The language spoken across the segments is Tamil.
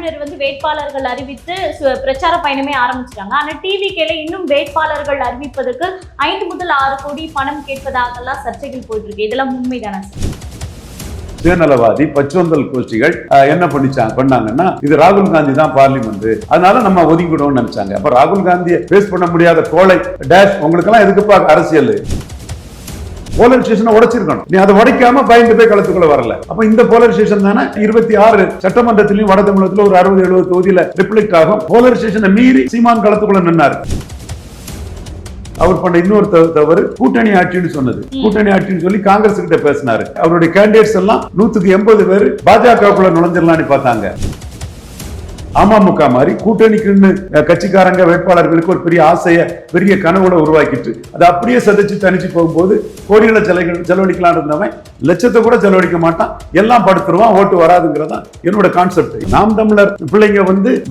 தமிழர் வேட்பாளர்கள் அறிவித்து பிரச்சார பயணமே ஆரம்பிச்சிட்டாங்க. ஆனா டிவிகேல இன்னும் வேட்பாளர்கள் அறிவிப்பதற்கு 5 முதல் 6 கோடி பணம் கேட்பதாகலாம் சர்ச்சைகள் போயிட்டு இருக்கு. இதெல்லாம் உண்மைதானா சார்? சுயநலவாதி பச்சுவந்தல் கோஷ்டிகள் என்ன பண்ணாங்கன்னா இது ராகுல் காந்தி தான் பார்லிமெண்ட், அதனால நம்ம ஒதுங்கிடுவோம்னு நினைச்சாங்க. அப்ப ராகுல் காந்தியை பேஸ் பண்ண முடியாத கோளை டேஷ் உங்களுக்கெல்லாம் எதுக்குப்பா அரசியல்? போலரைசேஷனை உடைச்சிருக்கணும். நீ அதை உடைக்காம பயந்து போய் களத்துக்குள்ள வரல. அப்ப இந்த போலரைசேஷன் தானே 26 சட்டமன்றத்திலையும் வட தமிழகத்துல ஒரு 60-70 தொகுதியில ரிப்ளிக்ட் ஆகும். போலரைசேஷனை மீறி சீமான் களத்துக்குள்ள நின்னாரு. அவர் பண்ண இன்னொரு தவறு கூட்டணி ஆட்சின்னு சொன்னது. கூட்டணி ஆட்சின்னு சொல்லி காங்கிரஸ் கிட்ட பேசினாரு. அவருடைய கேண்டிடேட்ஸ் எல்லாம் 180 பேர் பாஜகவுக்குள்ள நுழைஞ்சிடலான்னு பார்த்தாங்க. அமமுக மாதிரி கூட்டணிக்குன்னு கட்சிக்காரங்க வேட்பாளர்களுக்கு ஒரு பெரிய ஆசையை பெரிய கனவோட உருவாக்கிட்டு அதை அப்படியே சதைச்சு தனிச்சு போகும்போது கோடிகளை செலவழிக்கலாம் இருந்தவன் லட்சத்தை கூட செலவழிக்க மாட்டான், எல்லாம் படுத்துருவான், ஓட்டு வராதுங்கிறதா என்னோட கான்செப்ட். நாம் தமிழர் பிள்ளைங்க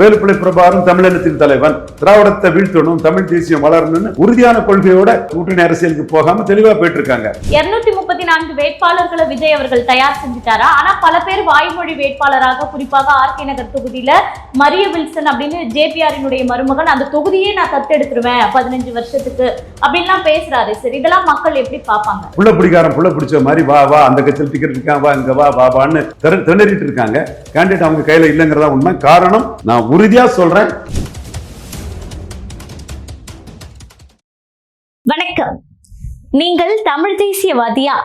வேலுப்பிள்ளை பிரபாகரன் தமிழினத்தின் தலைவன், திராவிடத்தை வீழ்த்தணும், தமிழ் தேசியம் வளரணும்னு உறுதியான கொள்கையோட கூட்டணி அரசியலுக்கு போகாம தெளிவா போயிட்டு இருக்காங்க. 234 வேட்பாளர்களை விஜய் அவர்கள் தயார் செஞ்சுட்டாரா? ஆனா பல பேர் வாய்மொழி வேட்பாளராக, குறிப்பாக ஆர்கே நகர் தொகுதியில மரிய வில்சன் அப்படின்னு ஜேபிஆரினுடைய மருமகன், அந்த தொகுதியே நான் தத்தெடுத்துருவேன் 15 வருஷத்துக்கு அப்படின்லாம் பேசுறாரு. சரி, இதெல்லாம் மக்கள் எப்படி பார்ப்பாங்க? புள்ள பிடிக்காரன் புள்ள பிடிச்ச மாதிரி வா வா அந்த கட்சியில் டிக்கெட் இருக்கான், வா இங்க வா வான்னு திணறிட்டு இருக்காங்க. கேண்டிடேட் அவங்க கையில இல்லைங்கிறதா உண்மை. காரணம் நான் உறுதியா சொல்றேன். வணக்கம். நீங்கள் தமிழ் தேசியவாதியா?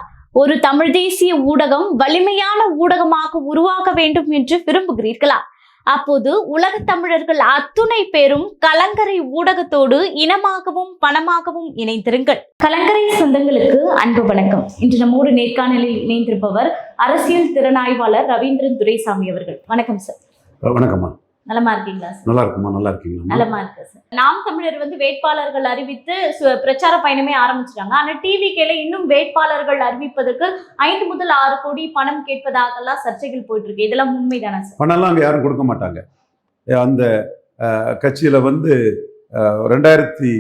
ஒரு தமிழ் தேசிய ஊடகம் வலிமையான ஊடகமாக உருவாக வேண்டும் என்று விரும்புகிறீர்களா? அப்போது உலக தமிழர்கள் அத்துணை பேரும் கலங்கரை ஊடகத்தோடு இனமாகவும் பணமாகவும் இணைந்திருங்கள். கலங்கரை சொந்தங்களுக்கு அன்பு வணக்கம். இன்று நம்மோடு நேர்காணலில் இணைந்திருப்பவர் அரசியல் திறனாய்வாளர் ரவீந்திரன் துரைசாமி அவர்கள். வணக்கம் சார். வணக்கம்மா. நலமா இருக்கீங்களா சார்? நல்லா இருக்குமா? நல்லா இருக்கீங்களா? நலமா இருக்கு சார். நாம் தமிழர் வேட்பாளர்கள் அறிவித்து பிரச்சார பயணமே ஆரம்பிச்சிட்டாங்க. ஆனா டிவிகேல இன்னும் வேட்பாளர்கள் அறிவிப்பதற்கு 5 முதல் 6 கோடி பணம் கேட்பதாகலாம் சர்ச்சைகள் போயிட்டு இருக்கு. இதெல்லாம் உண்மைதானா சார்? பணம்லாம் அங்கே யாரும் கொடுக்க மாட்டாங்க. அந்த கட்சியில 2016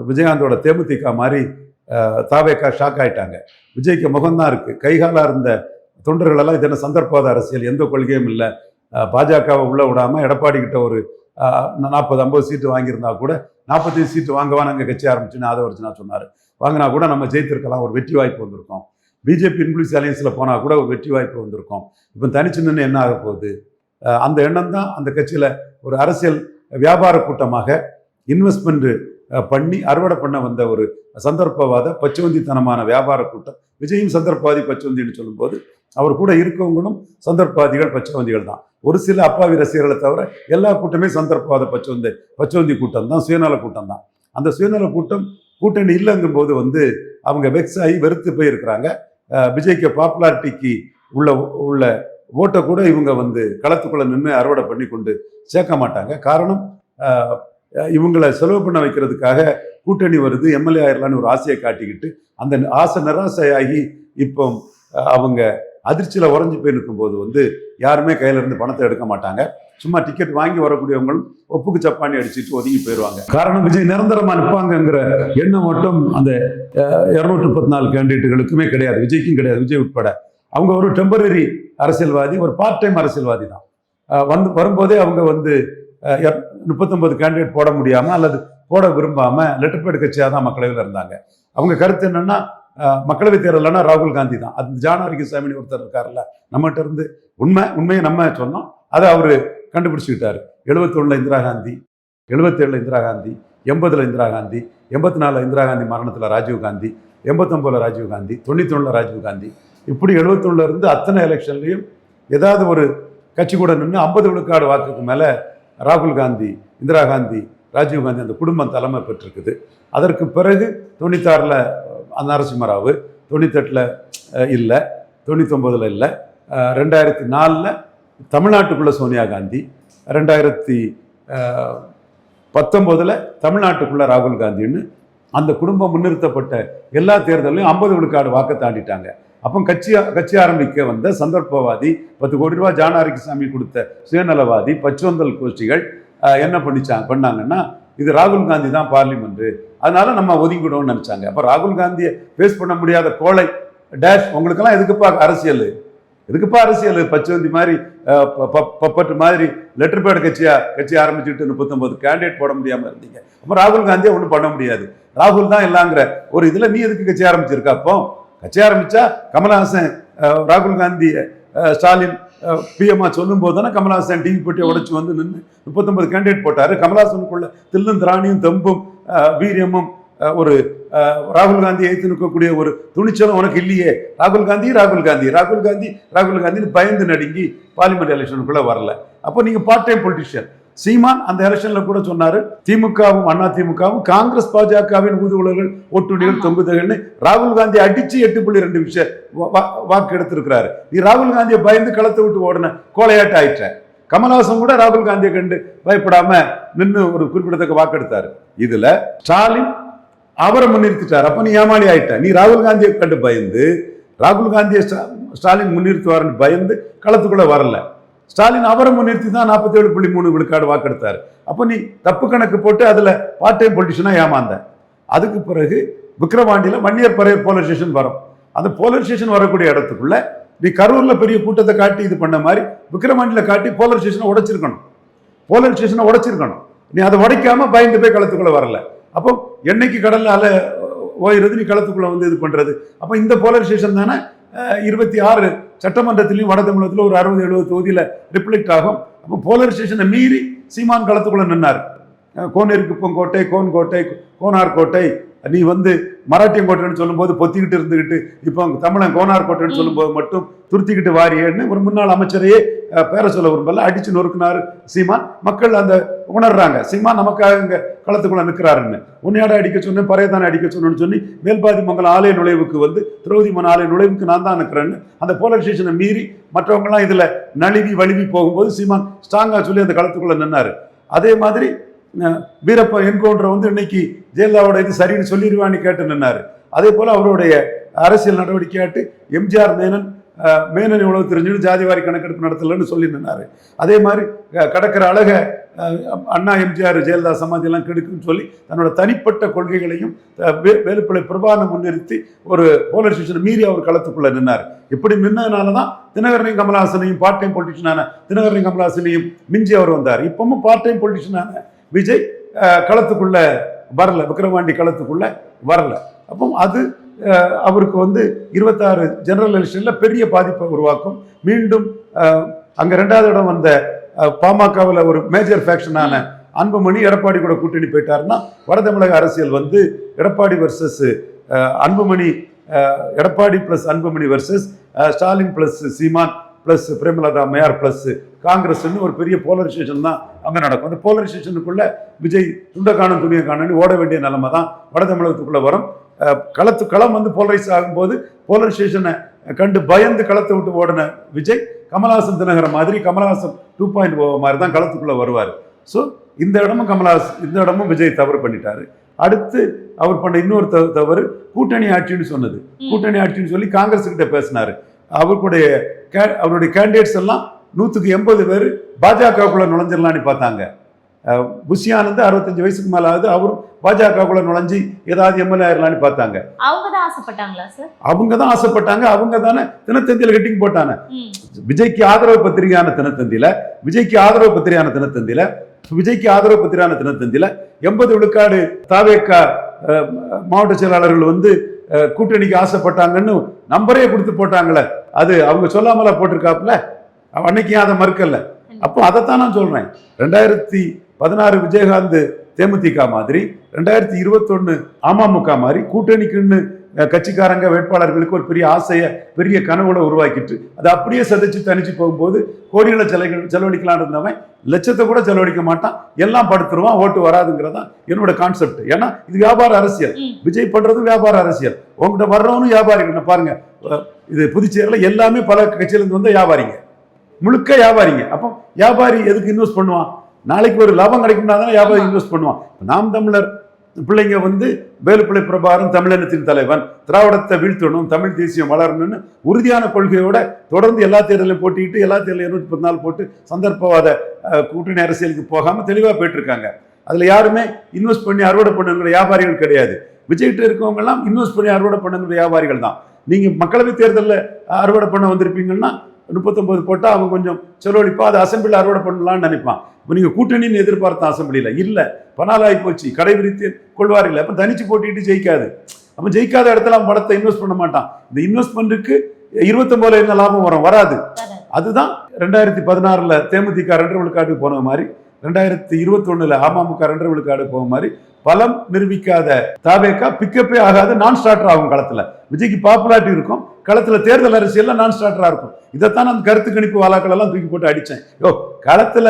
விஜயகாந்தோட தேமுதிக மாதிரி தாவேக்கா ஷாக் ஆயிட்டாங்க. விஜய்க்கு முகம்தான் இருக்கு, கைகாலா இருந்த தொண்டர்கள் எல்லாம் இது என்ன சந்தர்ப்பவாத அரசியல், எந்த கொள்கையும் இல்லை, பாஜகவை உள்ள விடாம எடப்பாடி கிட்ட ஒரு 40-50 சீட்டு வாங்கியிருந்தா கூட 45 சீட்டு வாங்கவா நாங்கள் கட்சி ஆரம்பிச்சுன்னு ஆதவர்ஜுனா சொன்னார். வாங்கினா கூட நம்ம ஜெயித்திருக்கலாம், ஒரு வெற்றி வாய்ப்பு வந்திருக்கோம். பிஜேபி இன்க்ளூசிவ் அலையன்ஸில் போனால் கூட ஒரு வெற்றி வாய்ப்பு வந்திருக்கும். இப்போ தனிச்சின்னு என்ன ஆக போகுது? அந்த எண்ணம் தான் அந்த கட்சியில் ஒரு அரசியல் வியாபார கூட்டமாக இன்வெஸ்ட்மெண்ட் பண்ணி அறுவடை பண்ண வந்த ஒரு சந்தர்ப்பவாத பச்சுவந்தித்தனமான வியாபார கூட்டம். விஜயும் சந்தர்ப்பவாதி பச்சுவந்தின்னு சொல்லும்போது அவர் கூட இருக்கவங்களும் சந்தர்ப்பவாதிகள் பச்சுவந்திகள் தான். ஒரு சில அப்பாவி ரசிகர்களை தவிர எல்லா கூட்டமே சந்தர்ப்பவாத பச்சுவந்தி கூட்டம் தான், சுயநல கூட்டம் தான். அந்த சுயநல கூட்டம் கூட்டணி இல்லைங்கும் போது அவங்க வெக்ஸ் ஆகி வெறுத்து போயிருக்கிறாங்க. விஜய்க்கு பாப்புலாரிட்டிக்கு உள்ள ஓட்டை கூட இவங்க களத்துக்குள்ள நின்று அறுவடை பண்ணி கொண்டு சேர்க்க மாட்டாங்க. காரணம் இவங்களை செலவு பண்ண வைக்கிறதுக்காக கூட்டணி வருது, எம்எல்ஏ ஆயிரலான்னு ஒரு ஆசையை காட்டிக்கிட்டு அந்த ஆசை நிராசையாகி இப்போ அவங்க அதிர்ச்சியில உறைஞ்சி போய் நிற்கும்போது யாருமே கையில இருந்து பணத்தை எடுக்க மாட்டாங்க. சும்மா டிக்கெட் வாங்கி வரக்கூடியவங்களும் ஒப்புக்கு சப்பானி அடிச்சுட்டு ஒதுங்கி போயிடுவாங்க. காரணம் விஜய் நிரந்தரமா நிற்பாங்கிற எண்ணம் மட்டும் அந்த 234 கேண்டிடேட்டுகளுக்குமே கிடையாது, விஜய்க்கும் கிடையாது. விஜய் உட்பட அவங்க ஒரு டெம்பரரி அரசியல்வாதி, ஒரு பார்ட் டைம் அரசியல்வாதி தான். வரும்போதே அவங்க 39 கேண்டிடேட் போட முடியாம அல்லது போட விரும்பாம லெட்டர் பேட் கட்சியாக தான் மக்களவையில் இருந்தாங்க. அவங்க கருத்து என்னன்னா, மக்களவை தேர்தல்னா ராகுல் காந்தி தான். அது ஜானாரிசாமி ஒருத்தர் இருக்காருல்ல, நம்மகிட்ட இருந்து உண்மையை நம்ம சொன்னோம், அதை அவரு கண்டுபிடிச்சுக்கிட்டாரு. 71 இந்திரா காந்தி, 77 இந்திரா காந்தி, 80 இந்திரா காந்தி, 84 இந்திரா காந்தி மரணத்தில் ராஜீவ் காந்தி, 89 ராஜீவ் காந்தி, 91 ராஜீவ் காந்தி, இப்படி 71 இருந்து அத்தனை எலெக்ஷன்லையும் ஏதாவது ஒரு கட்சி கூட நின்று 50 விழுக்காடு வாக்குக்கு மேலே ராகுல் காந்தி, இந்திரா காந்தி, ராஜீவ் காந்தி அந்த குடும்பம் தலைமை பெற்றிருக்குது. அதற்கு பிறகு 96 நரசிம்மராவ், 98 இல்லை, 99 இல்லை, 2004 தமிழ்நாட்டுக்குள்ள சோனியா காந்தி, 2019 தமிழ்நாட்டுக்குள்ள ராகுல் காந்தின்னு அந்த குடும்பம் முன்னிறுத்தப்பட்ட எல்லா தேர்தலையும் 50 விழுக்காடு வாக்கு தாண்டிட்டாங்க. அப்போ கட்சி ஆரம்பிக்க வந்த சந்தர்ப்பவாதி 10 கோடி ரூபாய் ஜானாரிசாமி கொடுத்த சுயநலவாதி பச்சுவந்தல் கோஷ்டிகள் என்ன பண்ணாங்கன்னா இது ராகுல் காந்தி தான் பார்லிமெண்ட், அதனால நம்ம ஒதுங்கிடுவோம்னு நினைச்சாங்க. அப்போ ராகுல் காந்தியை பேஸ் பண்ண முடியாத கோளை டேஷ் உங்களுக்கெல்லாம் எதுக்குப்பா அரசியல்? எதுக்குப்பா அரசியல்? பச்சவந்தி மாதிரி பப்பட்டு மாதிரி லெட்டர் பேட் கட்சி ஆரம்பிச்சுட்டு 39 கேண்டிடேட் போட முடியாம இருந்தீங்க. அப்போ ராகுல் காந்தியை ஒன்றும் பண்ண முடியாது, ராகுல் தான் எல்லாங்கிற ஒரு இதுல நீ எதுக்கு கட்சி ஆரம்பிச்சிருக்க? அப்போ கட்சி ஆரம்பிச்சா கமல்ஹாசன் ராகுல் காந்தி ஸ்டாலின் பிஎம்ஆ சொல்லும் போது தானே கமல்ஹாசன் டிவி போட்டியை உடைச்சு வந்து நின்று 39 கேண்டிடேட் போட்டாரு. கமல்ஹாசனுக்குள்ள தில்லும் திராணியும் தெம்பும் வீரியமும் ஒரு ராகுல் காந்தி எதிர்த்து நிற்கக்கூடிய ஒரு துணிச்சலும் உனக்கு இல்லையே. ராகுல் காந்தின்னு பயந்து நடுங்கி பார்லிமெண்ட் எலெக்ஷனுக்குள்ள வரல. அப்போ நீங்க பார்ட் டைம் பொலிட்டிஷியன். சீமான் அந்த எலெக்ஷன்ல கூட சொன்னாரு, திமுகவும் அதிமுகவும் காங்கிரஸ் பாஜகவின் ஊதுகுழல்கள் ஒட்டுணிகள் தொங்குதல்னு ராகுல் காந்தி அடிச்சு 8.2 வாக்கு எடுத்திருக்கிறாரு. நீ ராகுல் காந்தியை பயந்து களத்தை விட்டு ஓடின கோலையாட்ட ஆயிட்ட. கமல்ஹாசன் கூட ராகுல் காந்தியை கண்டு பயப்படாம நின்று ஒரு குறிப்பிடத்தக்க வாக்கு எடுத்தாரு. இதுல ஸ்டாலின் அவரை முன்னிறுத்திட்டார். அப்ப நீ ஏமாளி ஆயிட்ட. நீ ராகுல் காந்தியை கண்டு பயந்து, ராகுல் காந்தியை ஸ்டாலின் முன்னிறுத்துவாருன்னு பயந்து களத்துக்குள்ள வரல. ஸ்டாலின் அவரை முன்னிறுத்தி தான் 47.3 விழுக்காடு வாக்கெடுத்தாரு. அப்போ நீ தப்பு கணக்கு போட்டு அதுல பார்ட் டைம் பொலிட்டிஷனா ஏமாந்த. அதுக்கு பிறகு விக்கிரவாண்டியில வன்னியர் பரையர் போலீஸ் ஸ்டேஷன் வரும். அந்த போலீஸ் ஸ்டேஷன் வரக்கூடிய இடத்துக்குள்ள நீ கரூர்ல பெரிய கூட்டத்தை காட்டி இது பண்ண மாதிரி விக்கிரவாண்டியில காட்டி போலீஸ் ஸ்டேஷனை உடைச்சிருக்கணும். நீ அதை உடைக்காம பயந்து போய் களத்துக்குள்ள வரல. அப்போ என்னைக்கு கடல்ல அலை ஓயிறது, நீ களத்துக்குள்ள வந்து இது பண்றது. அப்போ இந்த போலீஸ் ஸ்டேஷன் தானே 26 சட்டமன்றத்திலையும் வட தமிழகத்தில் ஒரு 60-70 தொகுதியில ரிஃப்ளெக்ட் ஆகும். அப்போ போலீஸ் ஸ்டேஷனை மீறி சீமான் களத்துக்குள்ள நின்னார். கோனேரிக்குப்பம் கோட்டை, கோனார் கோட்டை, நீ வந்து மராட்டியம் கோட்டைன்னு சொல்லும்போது பொத்திக்கிட்டு இருந்துகிட்டு இப்போ தமிழன் கோனார் கோட்டைன்னு சொல்லும்போது மட்டும் துருத்திக்கிட்டு வாரியேன்னு ஒரு முன்னாள் அமைச்சரையே பேர சொல்ல விரும்பல அடிச்சு நொறுக்குனாரு சீமான். மக்கள் அந்த உணர்றாங்க, சீமான் நமக்காக இங்க களத்துக்குள்ள நிற்கிறாருன்னு. உன்னையாட அடிக்க சொன்னேன், பறையதானே அடிக்க சொன்னேன்னு சொல்லி மேல்பாதி மங்கலம் ஆலய நுழைவுக்கு வந்து திரௌதிமன் ஆலய நுழைவுக்கு நான் தான் நிற்கிறேன்னு அந்த போலீஸ் ஸ்டேஷனை மீறி மற்றவங்கலாம் இதுல நழுவி வழுவி போகும்போது சீமான் ஸ்ட்ராங்கா சொல்லி அந்த களத்துக்குள்ள நின்னாரு. அதே மாதிரி வீரப்ப என்கவுண்டர் வந்து இன்னைக்கு ஜெயலலிதாவோட இது சரின்னு சொல்லிடுவான்னு கேட்டு நின்னாரு. அதே போல அவருடைய அரசியல் நடவடிக்கையாட்டு எம்ஜிஆர் மேனன் எவ்வளவு தெரிஞ்சுன்னு ஜாதிவாரி கணக்கெடுப்பு நடத்தலன்னு சொல்லி நின்னாரு. அதே மாதிரி கடற்கரை அழக அண்ணா எம்ஜிஆர் ஜெயலலிதா சமாதி எல்லாம் கெடுக்குன்னு சொல்லி தன்னோட தனிப்பட்ட கொள்கைகளையும் வேலுப்பிள்ளை பிரபாகரனை முன்னிறுத்தி ஒரு போலீஸ் ஸ்டேஷனை மீறி அவர் களத்துக்குள்ள நின்னார். இப்படி நின்னதுனாலதான் தினகரனையும் கமல்ஹாசனையும் பார்ட் டைம் பொலிட்டிஷனான தினகரனையும் கமல்ஹாசனையும் மிஞ்சி அவர் வந்தார். இப்பவும் பார்ட் டைம் பொலிட்டிஷனான விஜய் களத்துக்குள்ள வரல, விக்கிரவாண்டி களத்துக்குள்ள வரல. அப்போ அது அவருக்கு வந்து 26 ஜெனரல் எலெக்ஷன்ல பெரிய பாதிப்பை உருவாக்கும். மீண்டும் அங்க 2வது இடம் வந்த பாமகவில் ஒரு மேஜர் ஃபேக்ஷனான அன்புமணி எடப்பாடி கூட கூட்டணி போயிட்டாருன்னா வட தமிழக அரசியல் வந்து Edappadi versus Anbumani, Edappadi plus Anbumani versus Stalin plus Seeman plus Premalatha அம்மையார் பிளஸ் காங்கிரஸ்ன்னு ஒரு பெரிய போலரைசேஷன் தான் அங்கே நடக்கும். அந்த போலரைசேஷனுக்குள்ள விஜய் துண்டை காணும் துணியை காணுன்னு ஓட வேண்டிய நிலைமை தான் வட தமிழகத்துக்குள்ள வரும். களம் வந்து போலரைஸ் ஆகும்போது போலரைசேஷனை கண்டு பயந்து களத்தை விட்டு ஓடின விஜய் கமல்ஹாசன் தினகரன் மாதிரி கமல்ஹாசன் 2.0 மாதிரி தான் களத்துக்குள்ள வருவார். ஸோ இந்த இடமும் விஜய் தவறு பண்ணிட்டாரு. அடுத்து அவர் பண்ண இன்னொரு தவறு கூட்டணி ஆட்சின்னு சொன்னது. கூட்டணி ஆட்சின்னு சொல்லி காங்கிரஸ் கிட்ட பேசினாரு. அவருடைய கேண்டிடேட்ஸ் எல்லாம் 180 பேர் பாஜகவுக்குள்ள நுழைஞ்சிடலான்னு பார்த்தாங்க. புஷியானந்து 65 வயசுக்கு மேல ஆகுது, அவரும் பாஜகவுக்குள்ள நுழைஞ்சி ஏதாவது எம்எல்ஏ ஆயிரலான்னு பார்த்தாங்க. அவங்க தான் ஆசைப்பட்டாங்க. அவங்க தானே தினத்தந்தியில ஹெட்டிங் போட்டாங்க. விஜய்க்கு ஆதரவு பத்திரிகையான தினத்தந்தியில 80 விழுக்காடு தாவேக்கா மாவட்ட செயலாளர்கள் வந்து கூட்டணிக்கு ஆசைப்பட்டாங்கன்னு நம்பரே கொடுத்து போட்டாங்களே, அது அவங்க சொல்லாமல போட்டிருக்காப்புல, அன்னைக்கு அதை மறுக்கல. அப்போ அதைத்தான் நான் சொல்றேன். 2016 விஜயகாந்த் தேமுதிக மாதிரி 2021 அமமுக மாதிரி கூட்டணிக்குன்னு கட்சிக்காரங்க வேட்பாளர்களுக்கு ஒரு பெரிய ஆசையை பெரிய கனவுல உருவாக்கிட்டு அதை அப்படியே சதைச்சு தனிச்சு போகும்போது கோடிகளை செலவழிக்கலான்னு இருந்தவன் லட்சத்தை கூட செலவழிக்க மாட்டான், எல்லாம் படுத்துருவான், ஓட்டு வராதுங்கிறதான் என்னோட கான்செப்ட். ஏன்னா இது வியாபார அரசியல். விஜய் பண்றது வியாபார அரசியல். உங்ககிட்ட வர்றவனும் வியாபாரிகள் பாருங்க. இது புதுச்சேரியில் எல்லாமே பல கட்சியிலிருந்து வந்த வியாபாரிங்க, முழுக்க வியாபாரிங்க. அப்போ வியாபாரி எதுக்கு இன்வெஸ்ட் பண்ணுவான்? நாளைக்கு ஒரு லாபம் கிடைக்கும்னா தானே வியாபாரி இன்வெஸ்ட் பண்ணுவான். நாம் தமிழர் பிள்ளைங்க வந்து வேலுப்பிள்ளை பிரபாகரன் தமிழினத்தின் தலைவன், திராவிடத்தை வீழ்த்தணும், தமிழ் தேசியம் வளரணும்னு உறுதியான கொள்கையோட தொடர்ந்து எல்லா தேர்தலையும் போட்டிக்கிட்டு எல்லா தேர்தலையும் 214 போட்டு சந்தர்ப்பவாத கூட்டணி அரசியலுக்கு போகாம தெளிவா போயிட்டு இருக்காங்க. அதுல யாருமே இன்வெஸ்ட் பண்ணி அறுவடை பண்ணுங்கிற வியாபாரிகள் கிடையாது. விஜய்கிட்ட இருக்கவங்க எல்லாம் இன்வெஸ்ட் பண்ணி அறுவடை பண்ணுங்கிற வியாபாரிகள் தான். நீங்க மக்களவை தேர்தலில் அறுவடை பண்ண வந்திருப்பீங்கன்னா 39 போட்டால் அவன் கொஞ்சம் செலவழிப்பா, அது அசம்பிளியில் அறுவடை பண்ணலான்னு நினைப்பான். இப்போ நீங்கள் கூட்டணின்னு எதிர்பார்த்த அசம்பிளியில் இல்லை, பனாலாகி போச்சு, கடை விரித்து கொள்வார் இல்லை. அப்போ தனிச்சு போட்டிட்டு ஜெயிக்காது. அவன் ஜெயிக்காத இடத்துல அவன் பணத்தை இன்வெஸ்ட் பண்ண மாட்டான். இந்த இன்வெஸ்ட்மெண்ட்டுக்கு 29 என்ன லாபம் வராது. அதுதான் 2016 தேமுதிக 2 விழுக்காட்டுக்கு போன மாதிரி, 2021 அமமுக 2 விழுக்காடு போக மாதிரி பலம் நிரூபிக்காத தாவேகா பிக்கப்பே ஆகாது, நான் ஸ்டார்டர் ஆகும். களத்துல விஜய்க்கு பாப்புலாரிட்டி இருக்கும், களத்துல தேர்தல் அரசியல்ல நான் ஸ்டார்டரா இருக்கும். இதைத்தான் அந்த கருத்து கணிப்பு வாழாக்கள் எல்லாம் தூக்கி போட்டு அடிச்சேன். களத்துல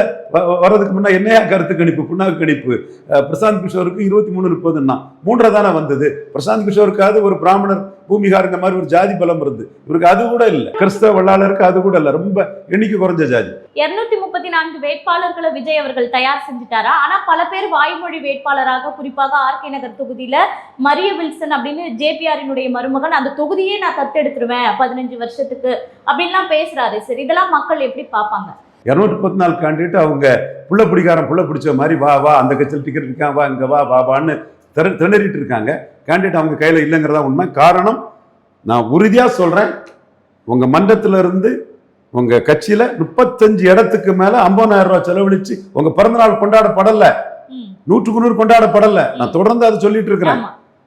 வர்றதுக்கு முன்னா என்னையா கருத்து கணிப்பு, புண்ணாக்கு கணிப்பு? பிரசாந்த் கிஷோருக்கு 23-30 3 தானே வந்தது. பிரசாந்த் கிஷோருக்காவது ஒரு பிராமணர் பூமிகாரங்க மாதிரி ஒரு ஜாதி பலம் இருந்து, இவருக்கு அது கூட இல்லை. கிறிஸ்தவ வல்லாளருக்கு அது கூட இல்லை, ரொம்ப எண்ணிக்கை குறைஞ்ச ஜாதி. 234 வேட்பாளர்களை விஜய் அவர்கள் தயார் செஞ்சுட்டாரா? ஆனா பல பேர் வாய்மொழி வேட்பாளராக, குறிப்பாக ஆர்கே நகர் தொகுதியில மரிய வில்சன் அப்படின்னு ஜேபிஆரினுடைய மருமகன், அந்த தொகுதியே நான் தத்தெடுத்துருவேன் 15 வருஷத்துக்கு அப்படின்லாம் பேசுறாரு. சரி, இதெல்லாம் மக்கள் எப்படி பார்ப்பாங்க? 234 கேண்டிடேட் அவங்க புள்ள பிடிச்ச மாதிரி வா வா அந்த கட்சியில் டிக்கெட் இருக்கான், வா இங்க வா வான்னு திணறிட்டு இருக்காங்க. கேண்டிடேட் அவங்க கையில் இல்லைங்கிறதா உண்மை. காரணம், நான் உறுதியா சொல்றேன், உங்க மன்றத்துல இருந்து உங்க கட்சியில 35 இடத்துக்கு மேல 50,000 ரூபாய் செலவழிச்சு உங்க பிறந்தநாள் கொண்டாடப்படல, 100க்கு 100 கொண்டாடப்படல. நான் தொடர்ந்து அதை சொல்லிட்டு இருக்கிறேன்.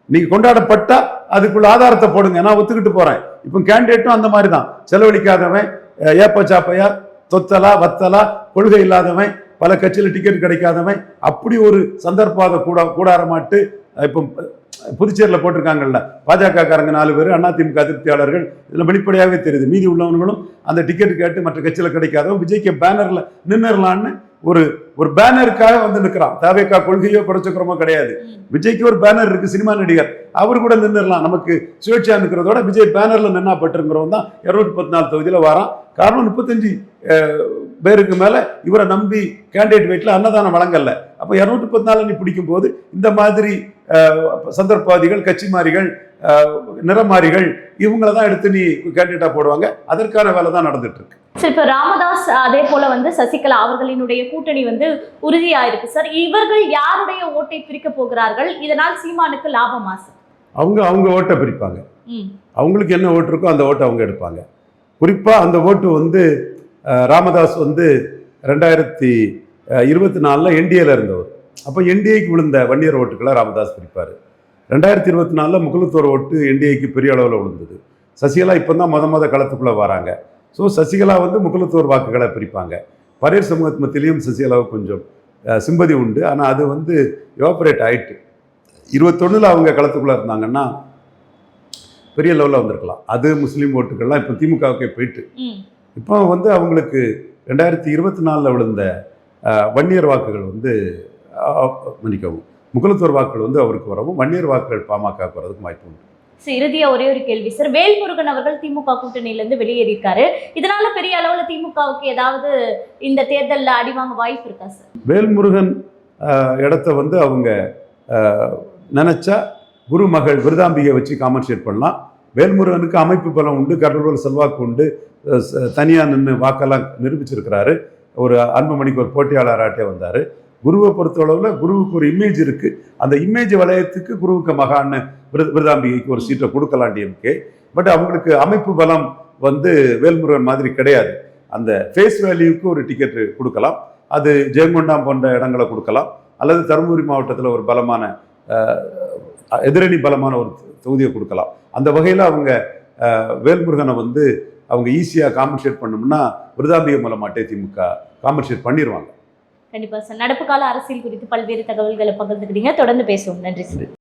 நீங்க கொண்டாடப்பட்டா அதுக்குள்ள ஆதாரத்தை போடுங்க, நான் ஒத்துக்கிட்டு போறேன். இப்போ கேண்டிடேட்டும் அந்த மாதிரி தான், செலவழிக்காதவன், ஏப்ப சாப்பையா, தொத்தலா வத்தலா, கொள்கை இல்லாதவன், பல கட்சியில டிக்கெட் கிடைக்காதவன், அப்படி ஒரு சந்தர்ப்பாத கூடாரமாட்டு. இப்போ புதுச்சேரியில் போட்டிருக்காங்கல்ல, பாஜக காரங்க 4 பேர், அதிமுக அதிருப்தியாளர்கள், இதில் வெளிப்படையாகவே தெரியுது. மீதி உள்ளவங்களும் அந்த டிக்கெட் கேட்டு மற்ற கட்சியில் கிடைக்காதவன் விஜய்க்கு பேனர்ல நின்றுலான்னு ஒரு பேனருக்காக வந்து நிற்கிறான். தாவேகா கொள்கையோ குறைச்சக்கிறமோ கிடையாது. விஜய்க்கு ஒரு பேனர் இருக்கு, சினிமா நடிகர், அவர் கூட நின்றுலாம். நமக்கு சுயேட்சையா நிற்கிறதோட விஜய் பேனர்ல நின்னா பட்டுங்கிறவன் தான் 214 தொகுதியில வரான். காரணம், 35 பேருக்கு மேல இவரை நம்பி கேண்டிடேட் வீட்டில் அன்னதானம் வழங்கல. அப்ப 214 நீ பிடிக்கும் போது இந்த மாதிரி சந்தர்ப்பவாதிகள், கட்சிமாரிகள், நிறமாரிகள், இவங்கள தான் எடுத்து நீ கேண்டிடேட்டா போடுவாங்க. அதற்கான வேலை தான் நடந்துட்டு இருக்கு. சார், இப்போ ராமதாஸ் அதே போல வந்து சசிகலா அவர்களினுடைய கூட்டணி வந்து உறுதியாயிருக்கு சார். இவர்கள் யாருடைய ஓட்டை பிரிக்க போகிறார்கள்? இதனால் சீமானுக்கு லாபமா சார்? அவங்க ஓட்டை பிரிப்பாங்க. அவங்களுக்கு என்ன ஓட்டு இருக்கோ அந்த ஓட்டை அவங்க எடுப்பாங்க. குறிப்பா அந்த ஓட்டு வந்து ராமதாஸ் வந்து 2024 என்டிஏல இருந்தவர். அப்போ என்டிஏக்கு விழுந்த வன்னியர் ஓட்டுக்களை ராமதாஸ் பிரிப்பார். 2024 முக்குலத்தோர் ஓட்டு என்டிஏக்கு பெரிய அளவில் விழுந்தது. சசிகலா இப்போ தான் முத களத்துக்குள்ளே வராங்க. ஸோ சசிகலா வந்து முக்குலத்தோர் வாக்குகளை பிரிப்பாங்க. பரையர் சமூகத்து மத்தியிலையும் சசிகலாவுக்கு கொஞ்சம் சிம்பதி உண்டு. ஆனால் அது வந்து எவாபரேட் ஆயிட்டு 21 அவங்க களத்துக்குள்ளே இருந்தாங்கன்னா பெரிய லெவலில் வந்திருக்கலாம். அது முஸ்லீம் ஓட்டுகள்லாம் இப்போ திமுகவுக்கே போயிட்டு, இப்போ வந்து அவங்களுக்கு 2024 விழுந்த வன்னியர் வாக்குகள் வந்து மன்னிக்கவும், முக்குலத்தோர் வாக்குகள் வந்து அவருக்கு வரவும், வன்னியர் வாக்குகள் பாமகவுக்கு வரதுக்கு வாய்ப்பு உண்டு. இறுதியா ஒரே ஒரு கேள்வி சார். வேல்முருகன் அவர்கள் திமுக கூட்டணியிலிருந்து வெளியேறியிருக்காரு. இதனால பெரிய அளவுல திமுகவுக்கு ஏதாவது இந்த தேர்தலில் அடிவாங்க வாய்ப்பு இருக்கா சார்? வேல்முருகன் இடத்த வந்து அவங்க நினைச்சா குருமகள் விருதாம்பிகை வச்சு காம்பன்சேட் பண்ணலாம். வேல்முருகனுக்கு அமைப்பு பலம் உண்டு, கடலூர் செல்வாக்கு உண்டு, தனியாக நின்று வாக்கெல்லாம் நிரூபிச்சிருக்கிறாரு. ஒரு அன்புமணிக்கு ஒரு போட்டியாளராட்டே வந்தார். குருவை பொறுத்தளவில் குருவுக்கு ஒரு இமேஜ் இருக்குது. அந்த இமேஜ் வளையத்துக்கு குருவுக்கு மகான்னு விருதாம்பிகைக்கு ஒரு சீட்டை கொடுக்கலாம் டிஎம்கே. பட் அவங்களுக்கு அமைப்பு பலம் வந்து வேல்முருகன் மாதிரி கிடையாது. அந்த ஃபேஸ் வேல்யூக்கு ஒரு டிக்கெட்டு கொடுக்கலாம். அது ஜெயங்கொண்டாம் போன்ற இடங்களை கொடுக்கலாம், அல்லது தருமபுரி மாவட்டத்தில் ஒரு பலமான எதிரணி பலமான ஒரு தொகுதியை கொடுக்கலாம். அந்த வகையில் அவங்க வேல்முருகனை வந்து அவங்க ஈஸியாக காம்பன்சேட் பண்ணோம்னா விருதாம்பிகை மூலமாட்டே திமுக காம்பன்சேட் பண்ணிடுவாங்க. கண்டிப்பாக சார். நடப்பு கால அரசியல் குறித்து பல்வேறு தகவல்களை பகிர்ந்துக்கிட்டீங்க. தொடர்ந்து பேசுவோம். நன்றி சார்.